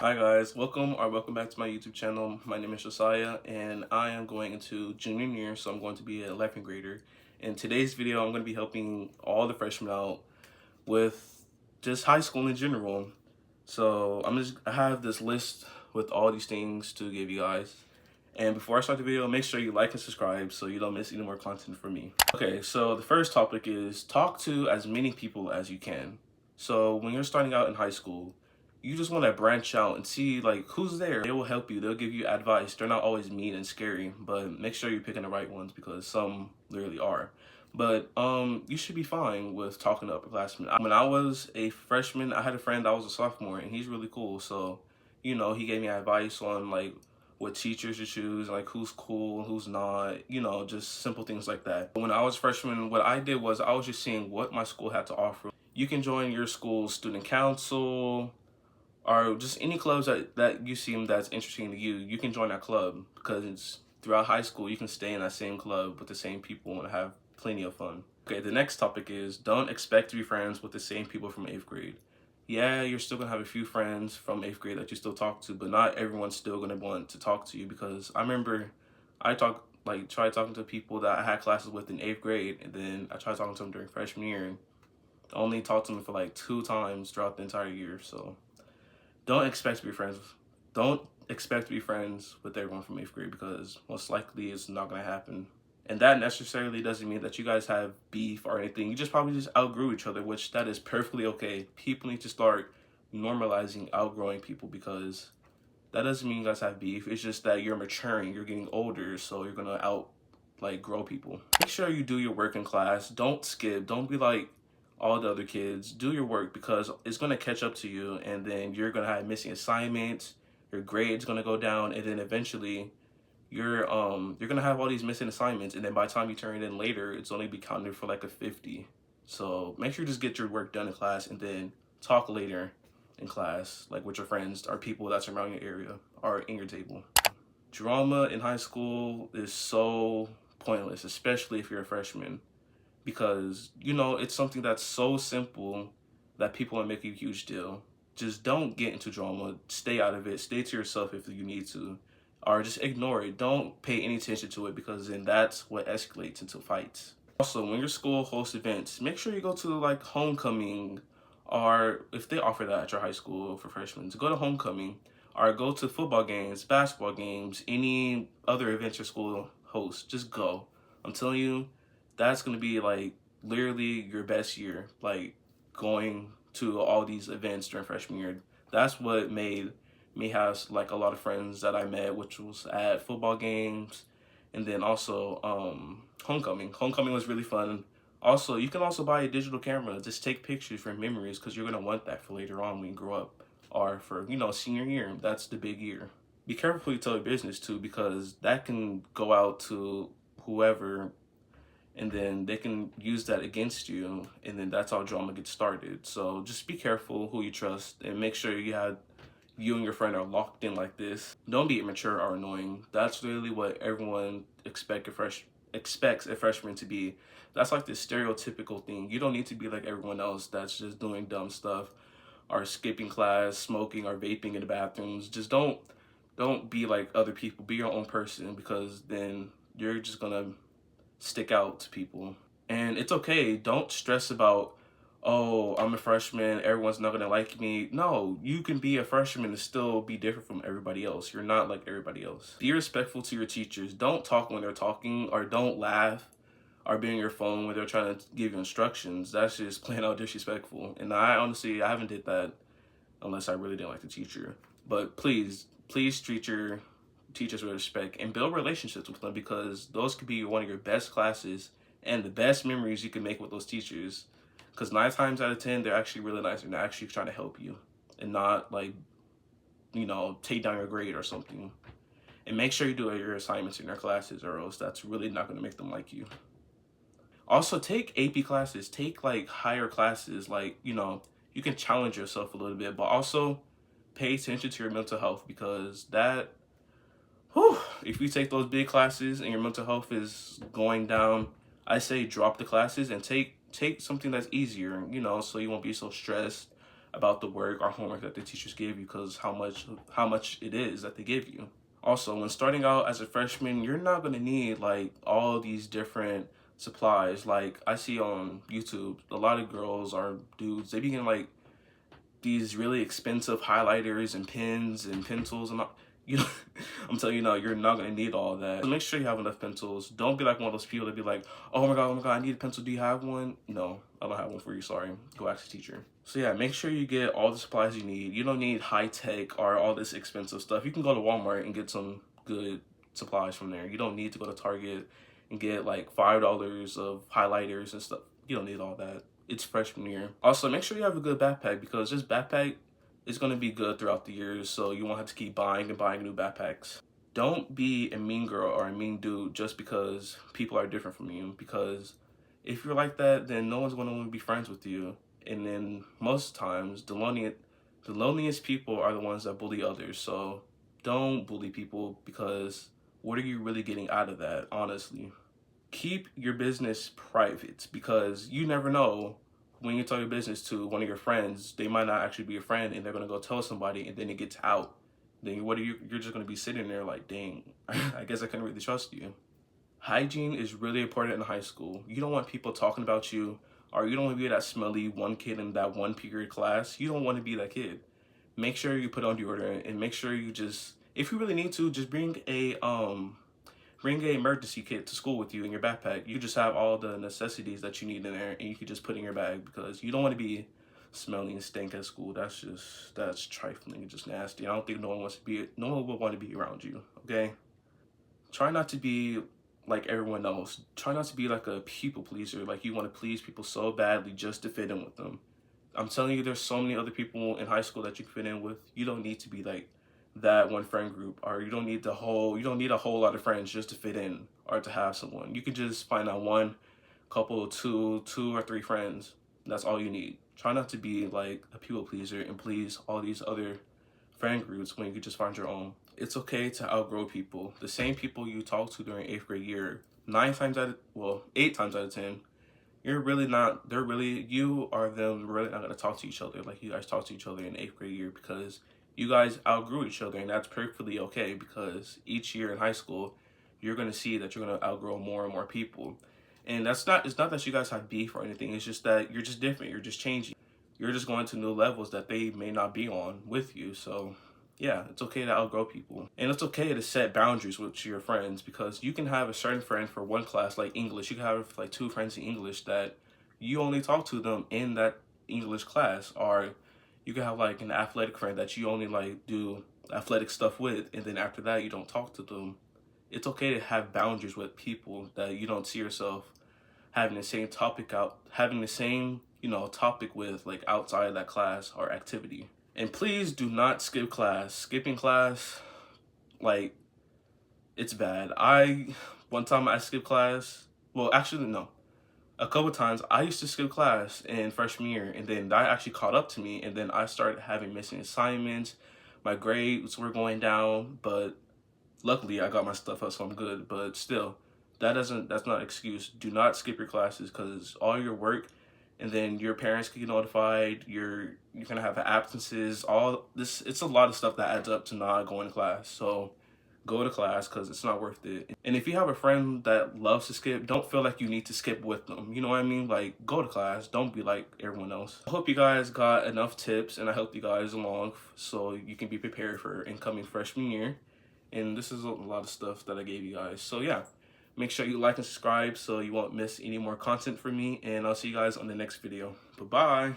Hi guys, welcome back to my YouTube channel. My name is Josiah and I am going into junior year, so I'm going to be an 11th grader. In today's video, I'm going to be helping all the freshmen out with just high school in general. So I have this list with all these things to give you guys. And before I start the video, make sure you like and subscribe so you don't miss any more content from me. Okay, so the first topic is talk to as many people as you can. So when you're starting out in high school, you just want to branch out and see like who's there. They will help you. They'll give you advice. They're not always mean and scary, but make sure you're picking the right ones because some literally are. But you should be fine with talking to upperclassmen. When I was a freshman, I had a friend that was a sophomore and he's really cool. So, he gave me advice on like what teachers to choose, like who's cool and who's not, just simple things like that. When I was freshman, what I did was I was just seeing what my school had to offer. You can join your school's student council, or just any clubs that you see that's interesting to you. You can join that club because throughout high school you can stay in that same club with the same people and have plenty of fun. Okay, the next topic is don't expect to be friends with the same people from 8th grade. Yeah, you're still gonna have a few friends from 8th grade that you still talk to, but not everyone's still gonna want to talk to you, because I remember I tried talking to people that I had classes with in 8th grade, and then I tried talking to them during freshman year and only talked to them for like 2 times throughout the entire year. So don't expect to be friends. Don't expect to be friends with everyone from 8th grade, because most likely it's not going to happen. And that necessarily doesn't mean that you guys have beef or anything. You just probably just outgrew each other, which that is perfectly okay. People need to start normalizing outgrowing people, because that doesn't mean you guys have beef. It's just that you're maturing, you're getting older, so you're going to grow people. Make sure you do your work in class. Don't skip. Don't be like all the other kids. Do your work, because it's going to catch up to you, and then you're going to have missing assignments, your grades going to go down, and then eventually you're going to have all these missing assignments, and then by the time you turn it in later, it's only be counted for like a 50. So make sure you just get your work done in class, and then talk later in class, like with your friends or people that's around your area or in your table. Drama in high school is so pointless, especially if you're a freshman, because it's something that's so simple that people want to make a huge deal. Just don't get into drama. Stay out of it. Stay to yourself if you need to, or just ignore it. Don't pay any attention to it, because then that's what escalates into fights. Also, when your school hosts events, make sure you go to like homecoming, or if they offer that at your high school for freshmen, to go to homecoming, or go to football games, basketball games, any other events your school hosts. Just go. I'm telling you, that's going to be like literally your best year, like going to all these events during freshman year. That's what made me have like a lot of friends that I met, which was at football games, and then also homecoming was really fun. Also, you can also buy a digital camera. Just take pictures for memories, because you're going to want that for later on when you grow up, or for senior year. That's the big year. Be careful who you tell your business to, because that can go out to whoever, and then they can use that against you, and then that's how drama gets started. So just be careful who you trust, and make sure you and your friend are locked in like this. Don't be immature or annoying. That's really what everyone expects a freshman to be. That's like this stereotypical thing. You don't need to be like everyone else that's just doing dumb stuff, or skipping class, smoking, or vaping in the bathrooms. Just don't be like other people. Be your own person, because then you're just gonna stick out to people. And it's okay. Don't stress about, oh, I'm a freshman, everyone's not gonna like me. No, you can be a freshman and still be different from everybody else. You're not like everybody else. Be respectful to your teachers. Don't talk when they're talking, or don't laugh, or be on your phone when they're trying to give you instructions. That's just plain out disrespectful. And I haven't did that unless I really didn't like the teacher. But please treat your teachers with respect and build relationships with them, because those could be one of your best classes and the best memories you can make with those teachers. Because 9 times out of 10, they're actually really nice, and they're actually trying to help you and not take down your grade or something. And make sure you do your assignments in your classes, or else that's really not going to make them like you. Also, take AP classes. Take like higher classes, you can challenge yourself a little bit, but also pay attention to your mental health, because if you take those big classes and your mental health is going down, I say drop the classes and take something that's easier, so you won't be so stressed about the work or homework that the teachers give you, because how much it is that they give you. Also, when starting out as a freshman, you're not going to need like all these different supplies. Like I see on YouTube, a lot of girls or dudes, they be getting like these really expensive highlighters and pens and pencils and all. You know, I'm telling you now, you're not gonna need all that. So make sure you have enough pencils. Don't be like one of those people that be like, oh my god, I need a pencil. Do you have one? No, I don't have one for you. Sorry. Go ask the teacher. So yeah, make sure you get all the supplies you need. You don't need high tech or all this expensive stuff. You can go to Walmart and get some good supplies from there. You don't need to go to Target and get like $5 of highlighters and stuff. You don't need all that. It's freshman year. Also, make sure you have a good backpack, because this backpack is going to be good throughout the years, so you won't have to keep buying and buying new backpacks. Don't be a mean girl or a mean dude just because people are different from you, because if you're like that, then no one's going to want to be friends with you. And then most times, the loneliest people are the ones that bully others. So don't bully people, because what are you really getting out of that, honestly? Keep your business private, because you never know when you tell your business to one of your friends, they might not actually be a friend and they're going to go tell somebody, and then it gets out. Then you're just going to be sitting there like, dang, I guess I couldn't really trust you. Hygiene is really important in high school. You don't want people talking about you, or you don't want to be that smelly one kid in that one period class. You don't want to be that kid. Make sure you put on deodorant, and make sure you just, if you really need to, just bring a emergency kit to school with you in your backpack. You just have all the necessities that you need in there, and you can just put in your bag, because you don't want to be smelly and stink at school. That's trifling and just nasty. I don't think no one would want to be around you, okay? Try not to be like everyone else. Try not to be like a people pleaser, like you want to please people so badly just to fit in with them. I'm telling you, there's so many other people in high school that you can fit in with. You don't need to be like that one friend group, or you don't need a whole lot of friends just to fit in or to have someone. You can just find out one couple, two or three friends. That's all you need. Try not to be like a people pleaser and please all these other friend groups when you could just find your own. It's okay to outgrow people. The same people you talk to during 8th grade year, 8 times out of 10, you are them really not gonna talk to each other like you guys talk to each other in 8th grade year, because you guys outgrew each other, and that's perfectly okay, because each year in high school, you're gonna see that you're gonna outgrow more and more people. And it's not that you guys have beef or anything, it's just that you're just different, you're just changing. You're just going to new levels that they may not be on with you. So yeah, it's okay to outgrow people. And it's okay to set boundaries with your friends, because you can have a certain friend for one class, like English. You can have like 2 friends in English that you only talk to them in that English class, or you can have like an athletic friend that you only like do athletic stuff with, and then after that you don't talk to them. It's okay to have boundaries with people that you don't see yourself having the same topic with, like outside of that class or activity. And please do not skip class. Skipping class, like, it's bad. One time I skipped class. Well, actually, no. A couple times I used to skip class in freshman year, and then that actually caught up to me, and then I started having missing assignments. My grades were going down, but luckily I got my stuff up, so I'm good. But still, that's not an excuse. Do not skip your classes, because all your work, and then your parents can get notified. You're gonna have absences. All this, it's a lot of stuff that adds up to not going to class. So go to class, because it's not worth it. And if you have a friend that loves to skip, don't feel like you need to skip with them. You know what I mean? Like, go to class. Don't be like everyone else. I hope you guys got enough tips, and I helped you guys along so you can be prepared for incoming freshman year. And this is a lot of stuff that I gave you guys. So yeah, make sure you like and subscribe so you won't miss any more content from me. And I'll see you guys on the next video. Bye-bye.